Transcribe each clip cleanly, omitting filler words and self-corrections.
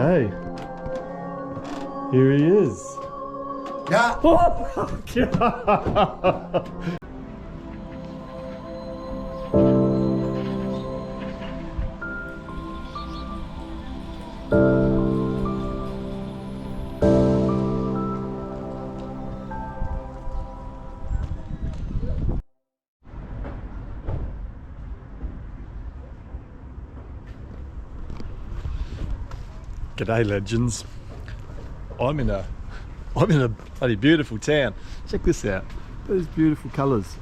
Okay. Here he is. Yeah. Oh, G'day legends. I'm in a bloody beautiful town. Check this out. Those beautiful colours.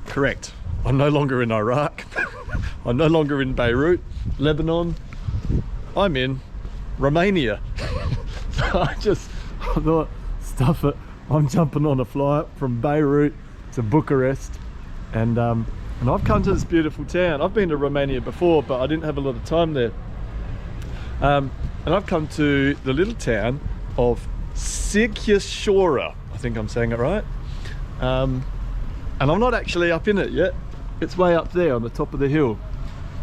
Correct. I'm no longer in Iraq. I'm no longer in Beirut, Lebanon. I'm in Romania. So I thought, stuff it. I'm jumping on a flight from Beirut to Bucharest, and I've come to this beautiful town. I've been to Romania before, but I didn't have a lot of time there. And I've come to the little town of Sighișoara. I think I'm saying it right. And I'm not actually up in it yet. It's way up there on the top of the hill.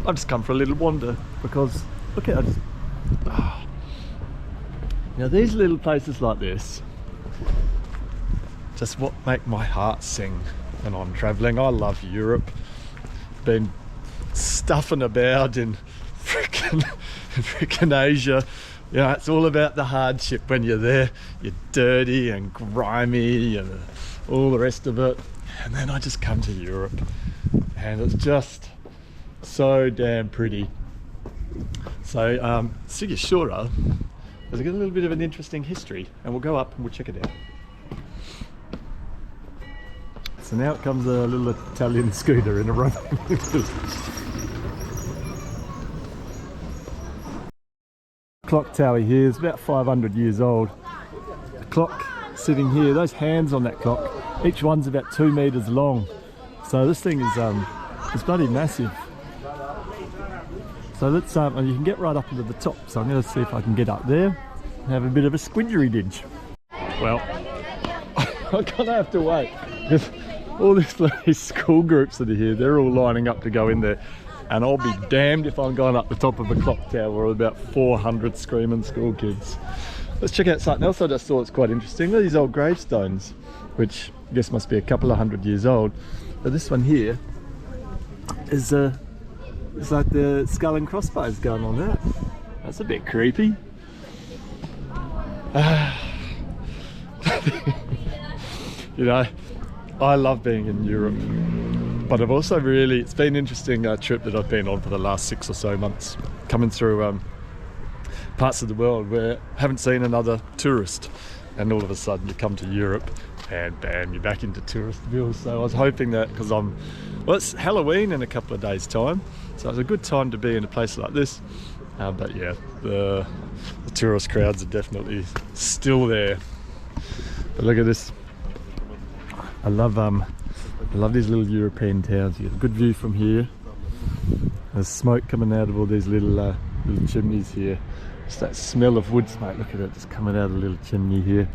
I've just come for a little wander because look at it. Now these little places like this, just what make my heart sing when I'm traveling. I love Europe. Been stuffing about in frickin' Asia. You know, it's all about the hardship when you're there. You're dirty and grimy and all the rest of it. And then I just come to Europe and it's just so damn pretty. So Sighișoara has got a little bit of an interesting history, and we'll go up and we'll check it out. So now it comes a little Italian scooter in a Romanian village. Clock tower here is about 500 years old. The clock sitting here, those hands on that clock, each one's about 2 meters long. So this thing is it's bloody massive. So let's and you can get right up into the top. So I'm going to see if I can get up there and have a bit of a squidgery-dinge. Well, I'm gonna have to wait because all these school groups that are here, they're all lining up to go in there. And I'll be damned if I'm going up the top of a clock tower with about 400 screaming school kids. Let's check out something else I just thought was quite interesting. These old gravestones, which I guess must be a couple of 100 years old. But this one here is it's like the skull and crossbones going on there. That's a bit creepy. You know, I love being in Europe. But I've also it's been an interesting trip that I've been on for the last 6 or so months, coming through parts of the world where I haven't seen another tourist, and all of a sudden you come to Europe and bam, you're back into Touristville. So I was hoping that, because well, it's Halloween in a couple of days time, so it's a good time to be in a place like this. But yeah, the tourist crowds are definitely still there. But look at this. I love these little European towns. You get a good view from here. There's smoke coming out of all these little chimneys here. Just that smell of wood smoke. Look at it, just coming out of a little chimney here.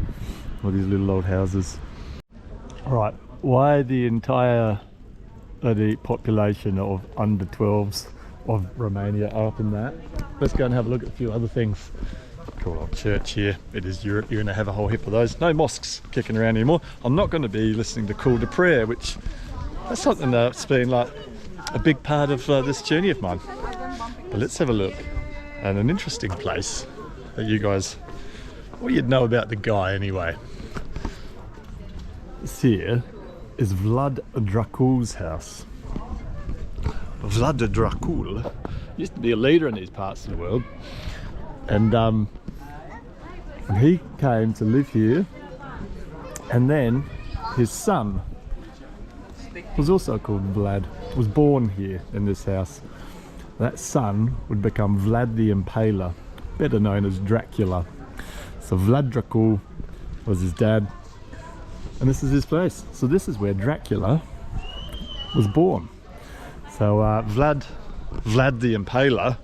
All these little old houses. Alright, why the entire population of under 12s of Romania are up in that? Let's go and have a look at a few other things. Cool old church here. It is Europe. You're going to have a whole heap of those. No mosques kicking around anymore. I'm not going to be listening to call to prayer, which that's something that's been like a big part of this journey of mine. But let's have a look. And an interesting place that you guys, well, you'd know about the guy anyway. This here is Vlad Dracula's house. Vlad Dracula used to be a leader in these parts of the world. And he came to live here, and then his son was also called Vlad, was born here in this house. That son would become Vlad the Impaler, better known as Dracula. So Vlad Dracula was his dad, and this is his place. So this is where Dracula was born. So Vlad the Impaler,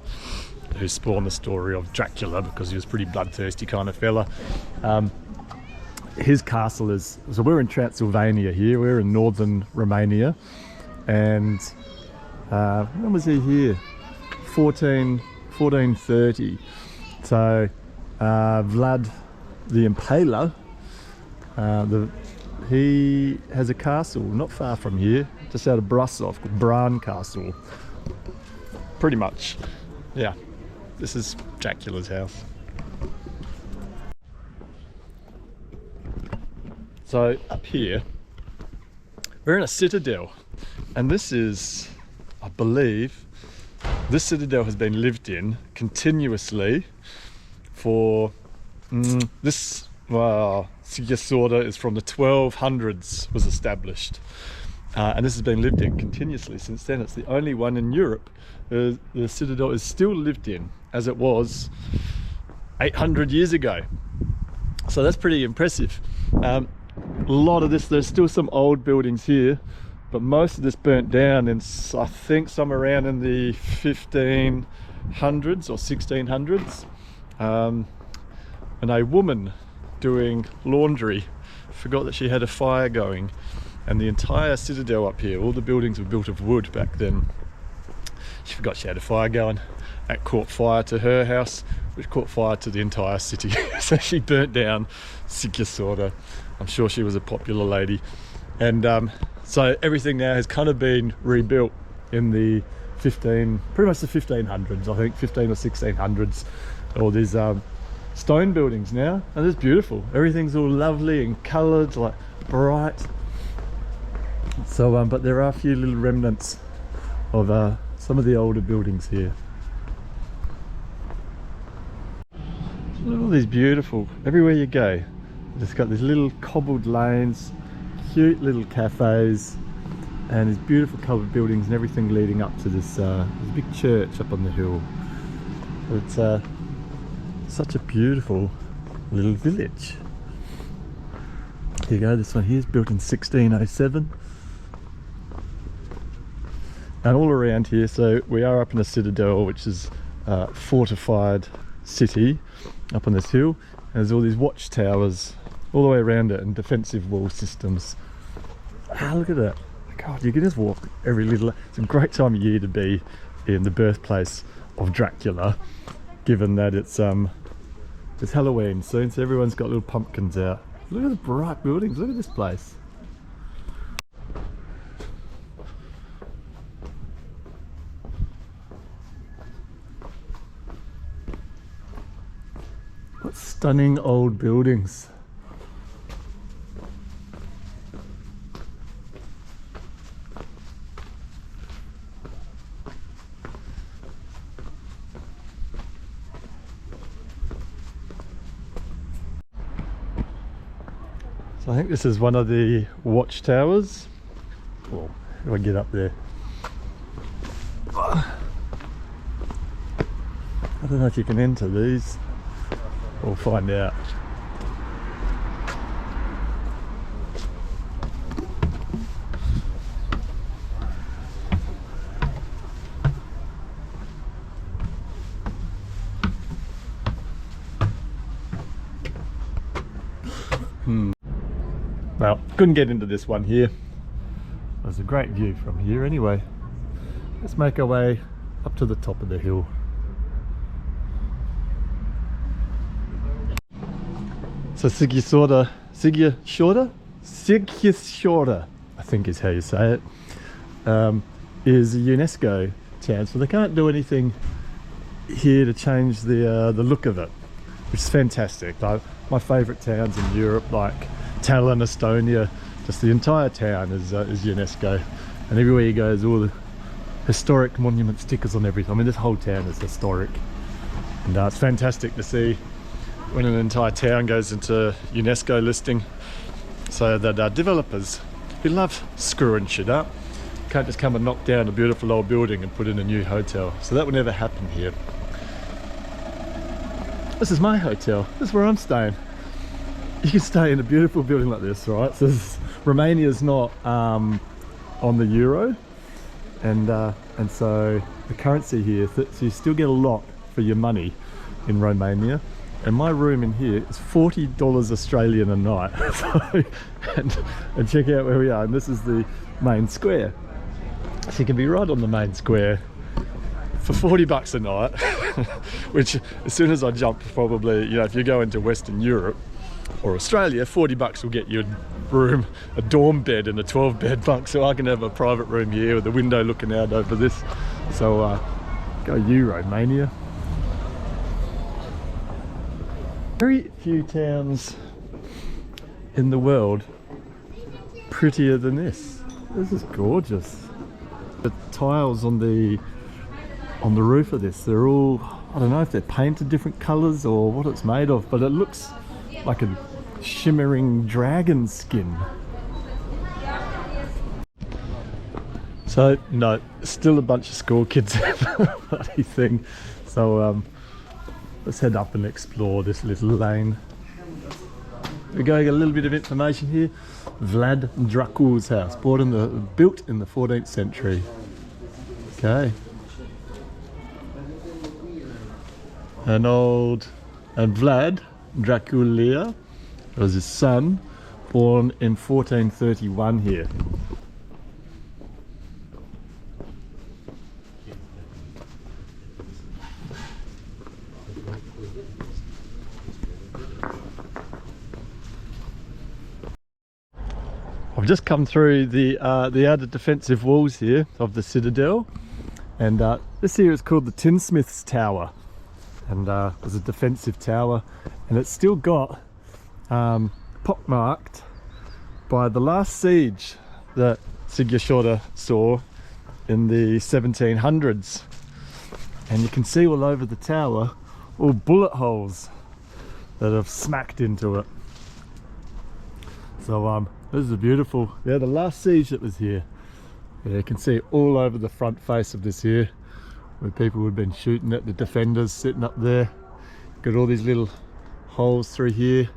who spawned the story of Dracula because he was a pretty bloodthirsty kind of fella. His castle is, so we're in Transylvania here, we're in northern Romania, and when was he here? 1430. So Vlad the Impaler, he has a castle not far from here, just out of Brasov, called Bran Castle. Pretty much, yeah. This is Dracula's house. So up here, we're in a citadel, and this is, I believe, this citadel has been lived in continuously for Sighișoara is from the 1200s, was established, and this has been lived in continuously since then. It's the only one in Europe. The citadel is still lived in as it was 800 years ago, so that's pretty impressive. A lot of this, there's still some old buildings here, but most of this burnt down in, I think, somewhere around in the 1500s or 1600s. And a woman doing laundry forgot that she had a fire going, and the entire citadel up here, all the buildings were built of wood back then. She forgot she had a fire going. That caught fire to her house, which caught fire to the entire city. So she burnt down Sighișoara. I'm sure she was a popular lady. And so everything now has kind of been rebuilt in the pretty much the 1500s, I think, 15 or 1600s. All these stone buildings now, and it's beautiful. Everything's all lovely and coloured, like bright. So, but there are a few little remnants of some of the older buildings here. Look at all these beautiful, everywhere you go, it's got these little cobbled lanes, cute little cafes, and these beautiful coloured buildings and everything leading up to this big church up on the hill. It's such a beautiful little village. Here you go, this one here is built in 1607. And all around here, so we are up in a citadel, which is a fortified city up on this hill. And there's all these watchtowers all the way around it and defensive wall systems. Ah, look at that. God, you can just walk every little... It's a great time of year to be in the birthplace of Dracula, given that it's Halloween soon, so everyone's got little pumpkins out. Look at the bright buildings, look at this place. What stunning old buildings. So I think this is one of the watchtowers. Well, if I get up there. I don't know if you can enter these. We'll find out. Well, couldn't get into this one here. There's a great view from here anyway. Let's make our way up to the top of the hill. So Sighișoara, I think is how you say it, is a UNESCO town. So they can't do anything here to change the look of it, which is fantastic. Like my favourite towns in Europe, like Tallinn, Estonia, just the entire town is UNESCO, and everywhere you go there's all the historic monument stickers on everything. I mean, this whole town is historic, and it's fantastic to see when an entire town goes into UNESCO listing, so that developers who love screwing shit up can't just come and knock down a beautiful old building and put in a new hotel. So that would never happen here. This is my hotel, this is where I'm staying. You can stay in a beautiful building like this, right? So Romania's not on the euro, and so the currency here, so you still get a lot for your money in Romania. And my room in here is $40 Australian a night. So, and check out where we are, and this is the main square. So you can be right on the main square for 40 bucks a night, which as soon as I jumped, probably, you know, if you go into Western Europe or Australia, 40 bucks will get you a room, a dorm bed and a 12-bed bunk, so I can have a private room here with the window looking out over this. So go you, Romania. Very few towns in the world prettier than this. This is gorgeous. The tiles on the roof of this, they're all, I don't know if they're painted different colours or what it's made of, but it looks like a shimmering dragon skin. So no, still a bunch of school kids bloody thing. So let's head up and explore this little lane. We're going a little bit of information here. Vlad Dracula's house, built in the 14th century. Okay. And Vlad Dracula was his son, born in 1431 here. I've just come through the outer defensive walls here of the Citadel, and this here is called the Tinsmith's Tower, and it was a defensive tower, and it's still got pockmarked by the last siege that Sighișoara saw in the 1700s, and you can see all over the tower all bullet holes that have smacked into it. So this is a beautiful, yeah, the last siege that was here. Yeah, you can see all over the front face of this here, where people would have been shooting at the defenders sitting up there. Got all these little holes through here.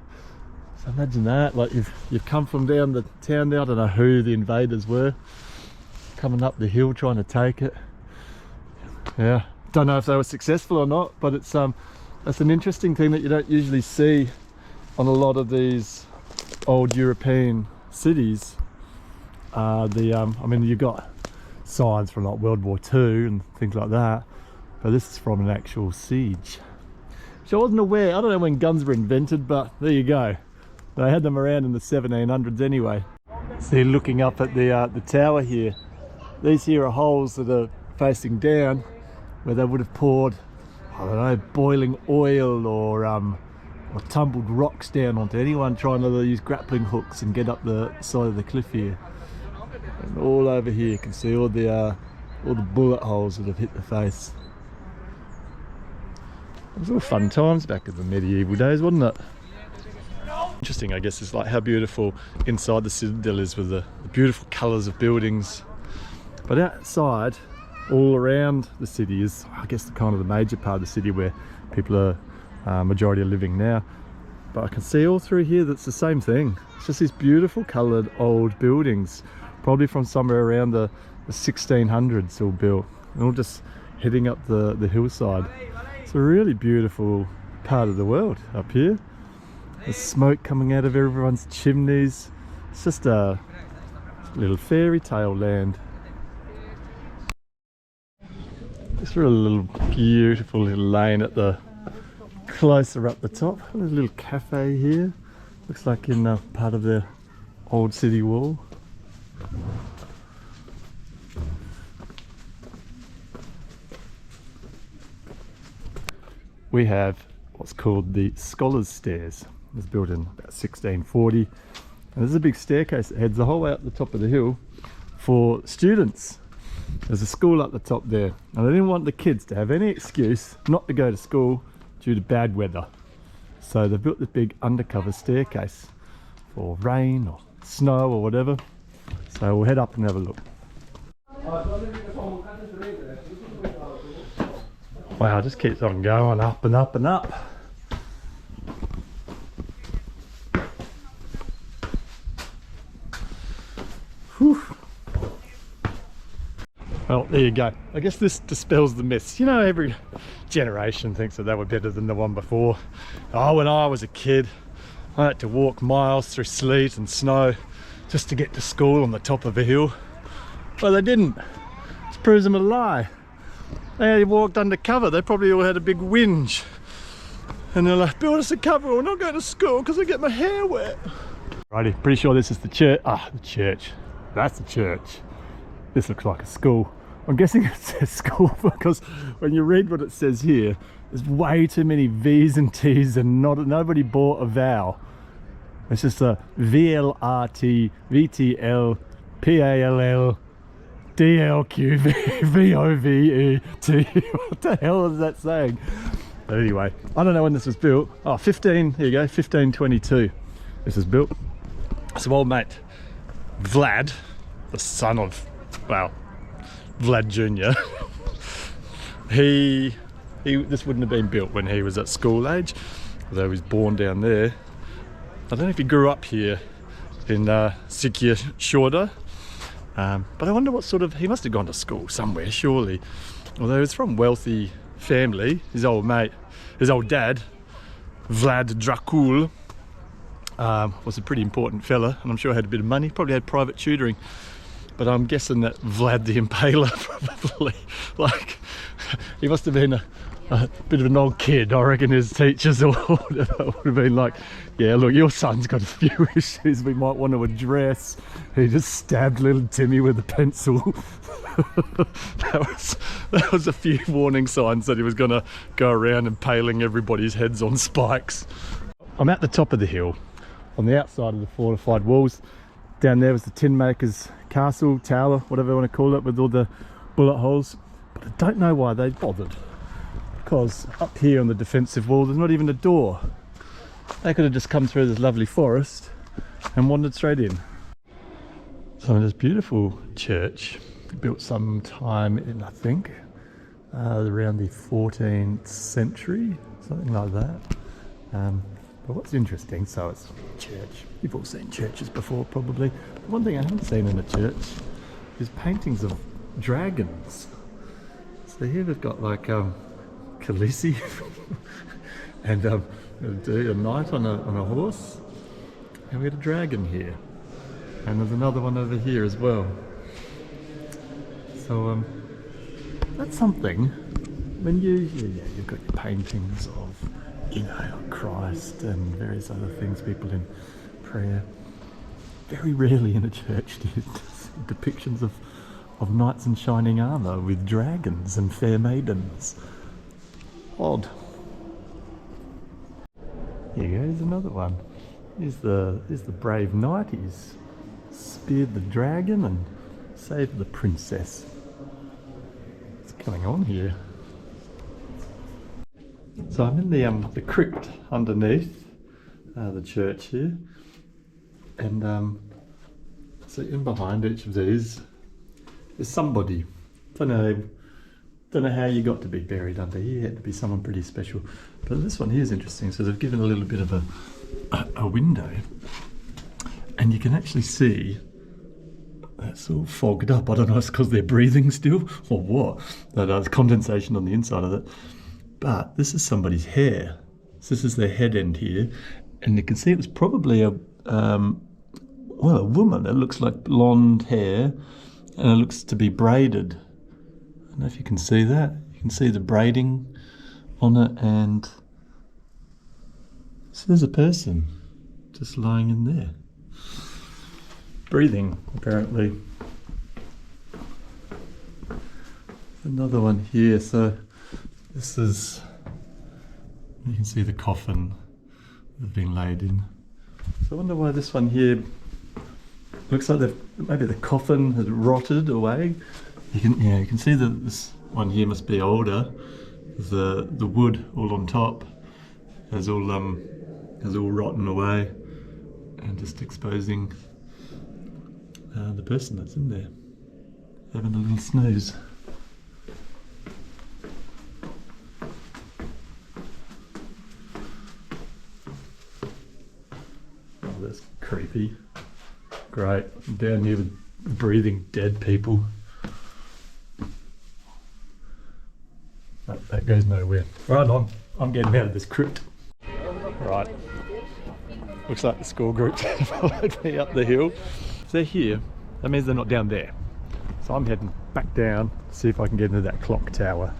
So imagine that, like you've come from down the town there. I don't know who the invaders were, coming up the hill trying to take it. Yeah, don't know if they were successful or not, but it's that's an interesting thing that you don't usually see on a lot of these old European cities. I mean, you've got signs from like World War II and things like that, but this is from an actual siege, which I wasn't aware. I don't know when guns were invented, but there you go, they had them around in the 1700s anyway. So looking up at the tower here, these here are holes that are facing down where they would have poured, I don't know, boiling oil or tumbled rocks down onto anyone trying to use grappling hooks and get up the side of the cliff here. And all over here you can see all the bullet holes that have hit the face. It was all fun times back in the medieval days, wasn't it? Interesting, I guess, is like how beautiful inside the Citadel is, with the beautiful colours of buildings. But outside, all around the city is, I guess, the kind of the major part of the city where people are majority are living now. But I can see all through here that's the same thing. It's just these beautiful coloured old buildings, probably from somewhere around the 1600s all built, and all just heading up the hillside. It's a really beautiful part of the world up here. There's smoke coming out of everyone's chimneys. It's just a little fairy tale land. It's really a little beautiful little lane at the closer up the top. There's a little cafe here. Looks like in part of the old city wall. We have what's called the Scholars Stairs. It was built in about 1640. And there's a big staircase that heads the whole way up the top of the hill for students. There's a school up the top there, and I didn't want the kids to have any excuse not to go to school due to bad weather. So they built this big undercover staircase for rain or snow or whatever. So we'll head up and have a look. Wow, it just keeps on going up and up and up. Whew. Well, there you go. I guess this dispels the myths. You know, every generation thinks that they were better than the one before. Oh, when I was a kid, I had to walk miles through sleet and snow just to get to school on the top of a hill. Well, they didn't. It proves them a lie. They walked undercover. They probably all had a big whinge. And they're like, build us a cover, we're not going to school because I get my hair wet. Righty, pretty sure this is the church. Ah, the church. That's the church. This looks like a school. I'm guessing it says school because when you read what it says here, there's way too many V's and T's and nobody bought a vowel. It's just a VLRT, VTL, PALL, DLQ, VOVET. What the hell is that saying? But anyway, I don't know when this was built. Oh, here you go, 1522. This was built. So old mate Vlad, the son of, well, Vlad Jr. This wouldn't have been built when he was at school age, although he was born down there. I don't know if he grew up here in Sighișoara, but I wonder what sort of, he must have gone to school somewhere surely. Although he was from wealthy family, his old dad, Vlad Dracula, was a pretty important fella, and I'm sure had a bit of money, probably had private tutoring. But I'm guessing that Vlad the Impaler probably, like, he must have been a bit of an old kid. I reckon his teachers or whatever would have been like, yeah, look, your son's got a few issues we might want to address. He just stabbed little Timmy with a pencil. that was a few warning signs that he was going to go around impaling everybody's heads on spikes. I'm at the top of the hill, on the outside of the fortified walls. Down there was the tin maker's castle, tower, whatever you want to call it, with all the bullet holes. But I don't know why they bothered, because up here on the defensive wall there's not even a door. They could have just come through this lovely forest and wandered straight in. So this beautiful church, built sometime in, I think, around the 14th century, something like that. But what's interesting, so it's a church. You've all seen churches before probably. But one thing I haven't seen in a church is paintings of dragons. So here we've got like Khaleesi and a knight on a horse, and we got a dragon here, and there's another one over here as well. So that's something. When you've got your paintings of, you know, Christ and various other things, people in prayer. Very rarely in a church do you see depictions of knights in shining armour with dragons and fair maidens. Odd. Here goes another one. Here's the brave knight. He's speared the dragon and saved the princess. What's going on here? So I'm in the crypt underneath the church here, and so in behind each of these is somebody. Don't know how you got to be buried under here. You had to be someone pretty special. But this one here is interesting. So they've given a little bit of a window, and you can actually see that's all fogged up. I don't know if it's because they're breathing still or what. There's condensation on the inside of it. But this is somebody's hair. So this is their head end here, and you can see it was probably a woman. It looks like blonde hair, and it looks to be braided. I don't know if you can see that. You can see the braiding on it, and so there's a person just lying in there, breathing apparently. Another one here. So this is, you can see the coffin they've been laid in. So I wonder why this one here looks like maybe the coffin has rotted away. You can see that this one here must be older. The wood all on top has all rotten away and just exposing the person that's in there, having a little snooze. Oh, that's creepy. Great. I'm down here with breathing dead people. That goes nowhere. Right on. I'm getting out of this crypt. Right. Looks like the school group followed me up the hill. If they're here, that means they're not down there. So I'm heading back down to see if I can get into that clock tower.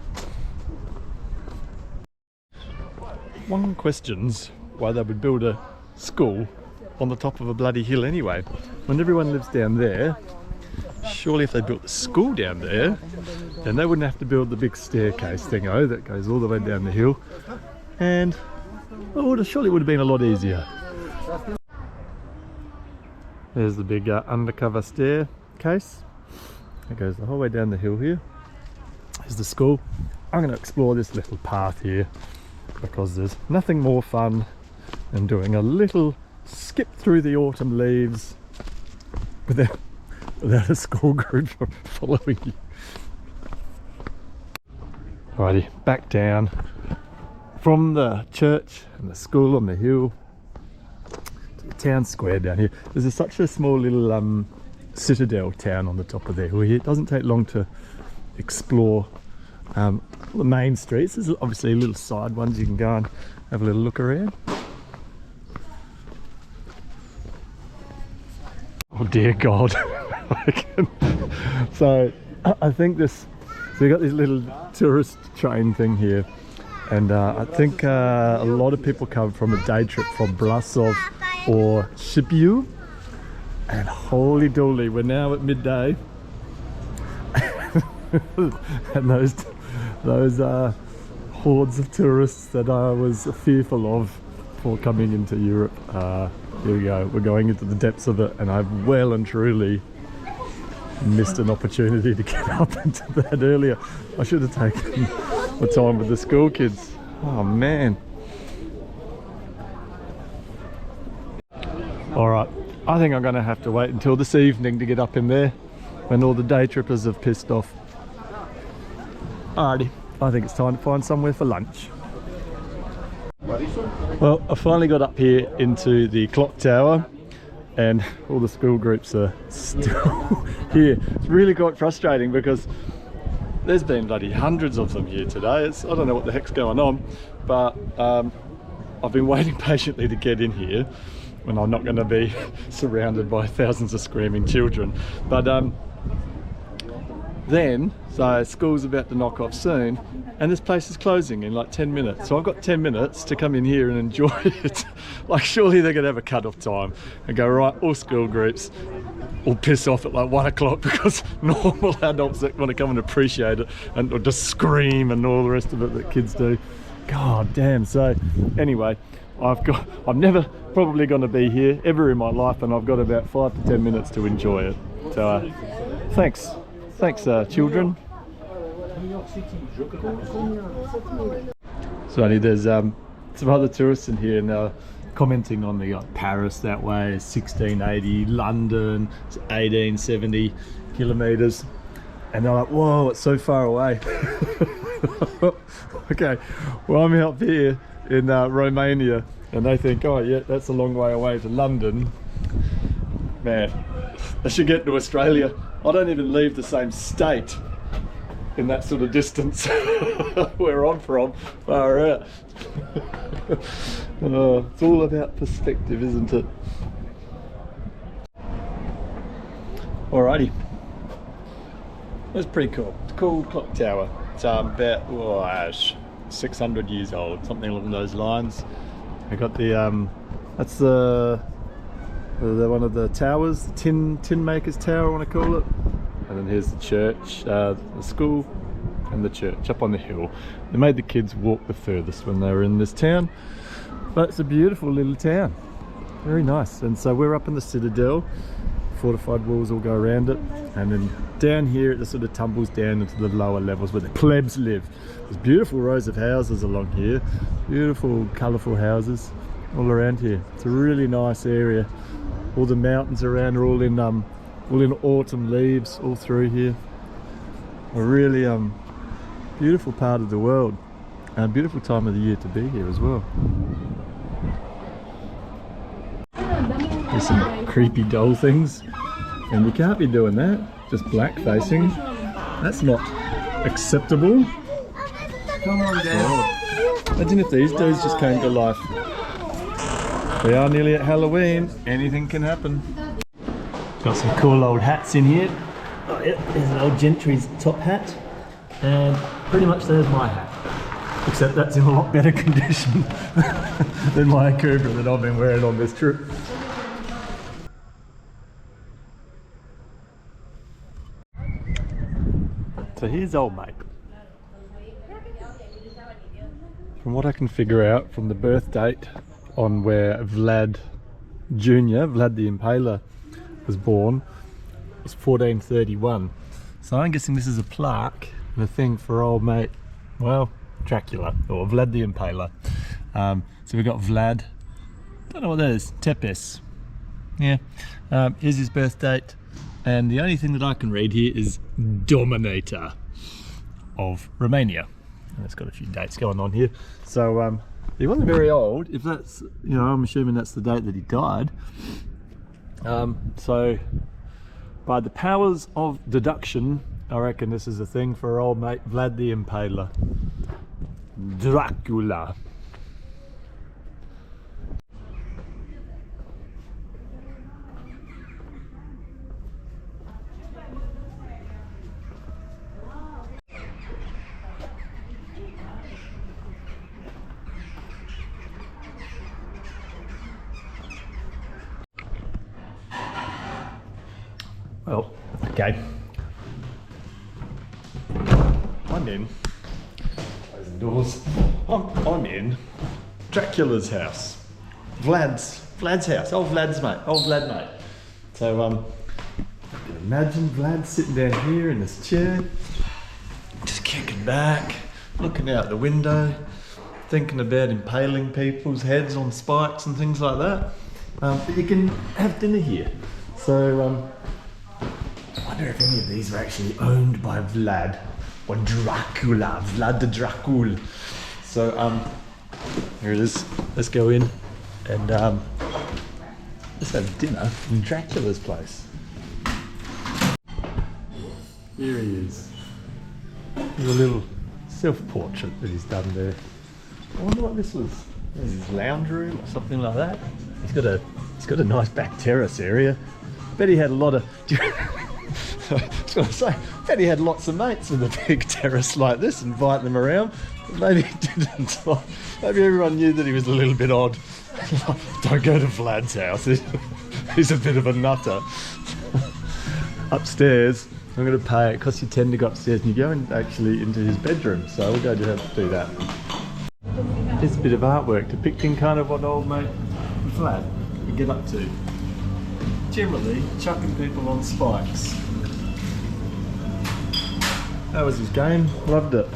one questions why they would build a school on the top of a bloody hill anyway. When everyone lives down there, surely if they built the school down there, then they wouldn't have to build the big staircase thingo that goes all the way down the hill. And well, surely it would have been a lot easier. There's the big undercover staircase. It goes the whole way down the hill here. There's the school. I'm going to explore this little path here because there's nothing more fun than doing a little skip through the autumn leaves without a school group following you. Alrighty, back down from the church and the school on the hill to the town square down here. There's such a small little Citadel town on the top of the hill here. It doesn't take long to explore the main streets. There's obviously little side ones you can go and have a little look around. Oh dear God. So I think so you got this little tourist train thing here, and I think a lot of people come from a day trip from Brasov or Sibiu, and holy dooly, we're now at midday and those hordes of tourists that I was fearful of for coming into Europe, here we go, we're going into the depths of it, and I've well and truly missed an opportunity to get up into that earlier. I should have taken the time with the school kids. Oh man. Alright, I think I'm going to have to wait until this evening to get up in there when all the day trippers have pissed off. Alrighty, I think it's time to find somewhere for lunch. Well, I finally got up here into the clock tower and all the school groups are still here. It's really quite frustrating because there's been bloody hundreds of them here today. I don't know what the heck's going on, but I've been waiting patiently to get in here when I'm not going to be surrounded by thousands of screaming children. But so school's about to knock off soon, and this place is closing in like 10 minutes. So I've got 10 minutes to come in here and enjoy it. Like surely they're gonna have a cut-off time and go, right, all school groups will piss off at like 1 o'clock because normal adults that want to come and appreciate it and or just scream and all the rest of it that kids do. God damn. So anyway, I'm never probably going to be here ever in my life, and I've got about 5 to 10 minutes to enjoy it. So thanks children. So there's some other tourists in here, and they're commenting on the Paris that way, 1680, London 1870 kilometers, and they're like, whoa, it's so far away. Okay, well I'm out here in Romania, and they think, oh yeah, that's a long way away to London. Man, I should get to Australia. I don't even leave the same state in that sort of distance where I'm from. Far out. It's all about perspective, isn't it? Alrighty. That's pretty cool. It's a cool clock tower. It's about 600 years old, something along those lines. I got the that's the one of the towers, the tin maker's tower I want to call it. And then here's the church, the school and the church up on the hill. They made the kids walk the furthest when they were in this town, but it's a beautiful little town, very nice. And so we're up in the Citadel, fortified walls all go around it, and then down here it just sort of tumbles down into the lower levels where the plebs live. There's beautiful rows of houses along here, beautiful colourful houses all around here. It's a really nice area. All the mountains around are all in autumn leaves all through here. A really beautiful part of the world, and a beautiful time of the year to be here as well. There's some creepy doll things, and you can't be doing that, just black facing. That's not acceptable. Come on, Dad. Imagine if these dudes just came to life. We are nearly at Halloween, anything can happen. Got some cool old hats in here. Oh yeah, there's an old gentry's top hat, and pretty much there's my hat. Except that's in a lot better condition than my Cobra that I've been wearing on this trip. So here's old mate. From what I can figure out from the birth date on where Vlad Jr., Vlad the Impaler, was born, it was 1431. So I'm guessing this is a plaque and a thing for old mate, well, Dracula, or Vlad the Impaler. So we've got Vlad, don't know what that is, Tepes. Yeah, here's his birth date, and the only thing that I can read here is Dominator of Romania. And it's got a few dates going on here. So he wasn't very old, if that's, you know, I'm assuming that's the date that he died. So by the powers of deduction, I reckon this is a thing for old mate Vlad the Impaler. Dracula. Well, okay. I'm in. Close the doors. I'm in Dracula's house. Vlad's house. Old Vlad's mate. Old Vlad mate. So imagine Vlad sitting down here in this chair, just kicking back, looking out the window, thinking about impaling people's heads on spikes and things like that. But you can have dinner here. So I wonder if any of these are actually owned by Vlad or Dracula, Vlad the Dracul. So here it is. Let's go in and let's have dinner in Dracula's place. Here he is. There's a little self-portrait that he's done there. I wonder what this was. This is his lounge room or something like that. He's got a nice back terrace area. Bet he had a lot of. I was going to say, bet he had lots of mates with a big terrace like this, inviting them around. But maybe he didn't. Maybe everyone knew that he was a little bit odd. Don't go to Vlad's house. He's a bit of a nutter. Upstairs, I'm going to pay. It costs you 10 to go upstairs, and you go actually into his bedroom. So we'll go to do that. Just a bit of artwork depicting kind of what old mate Vlad would get up to. Generally, chucking people on spikes. That was his game. Loved it.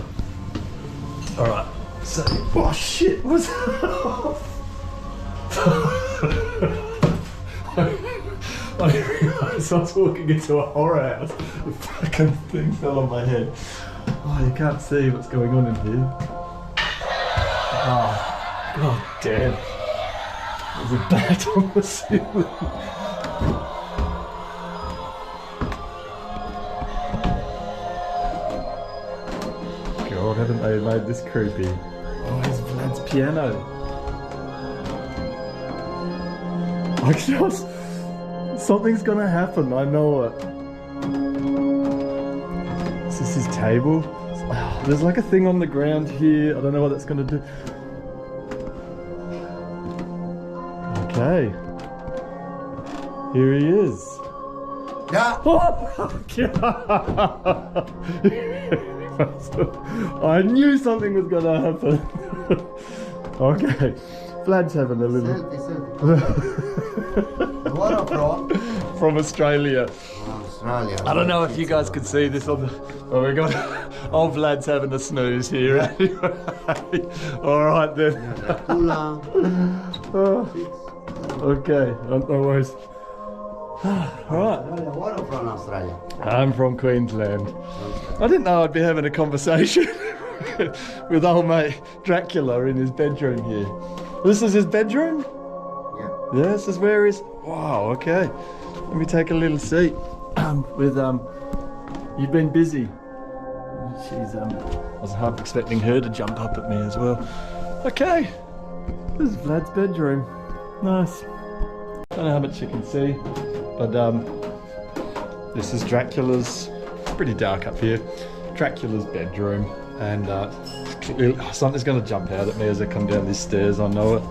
Alright, so... Oh shit! What's I didn't realise I was walking into a horror house. The fucking thing fell on my head. Oh, you can't see what's going on in here. Oh, god damn. There's a bat on the ceiling. God, haven't they made this creepy? Oh, here's Vlad's piano. I just... Something's gonna happen, I know it. Is this his table? Oh, there's like a thing on the ground here. I don't know what that's gonna do. Okay. Here he is. Yeah. I knew something was gonna happen. Okay. Vlad's having a little... Selfie. Where are from? From Australia. Australia. I don't know if you guys could see this on the... Oh, we got... Old Vlad's having a snooze here. Anyway. Alright then. Dracula. Okay, no worries. Alright. Where are from Australia? I'm from Queensland. I didn't know I'd be having a conversation with old mate Dracula in his bedroom here. This is his bedroom? Yeah. Yeah, this is where he's... Wow, okay. Let me take a little seat. You've been busy. She's, I was half expecting her to jump up at me as well. Okay. This is Vlad's bedroom. Nice. Don't know how much you can see, but this is Dracula's... It's pretty dark up here. Dracula's bedroom, and Something's gonna jump out at me as I come down these stairs, I know it.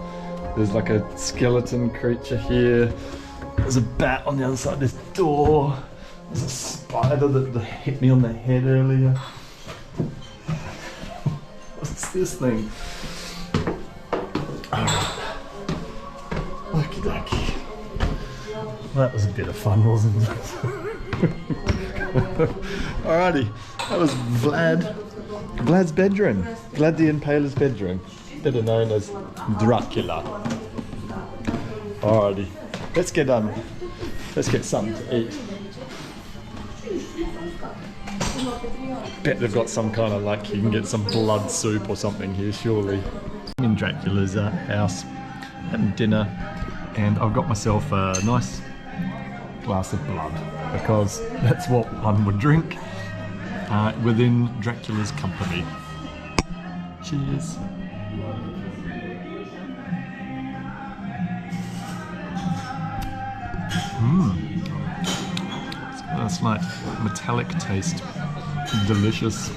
There's like a skeleton creature here. There's a bat on the other side of this door. There's a spider that hit me on the head earlier. What's this thing? Okie dokie. That was a bit of fun, wasn't it? Alrighty, that was Vlad's bedroom. Vlad the Impaler's bedroom, better known as Dracula. Alrighty, let's get something to eat. Bet they've got some kind of, like, you can get some blood soup or something here, surely. I'm in Dracula's house, having dinner, and I've got myself a nice glass of blood, because that's what one would drink within Dracula's company. Cheers. It's got a slight metallic taste. Delicious.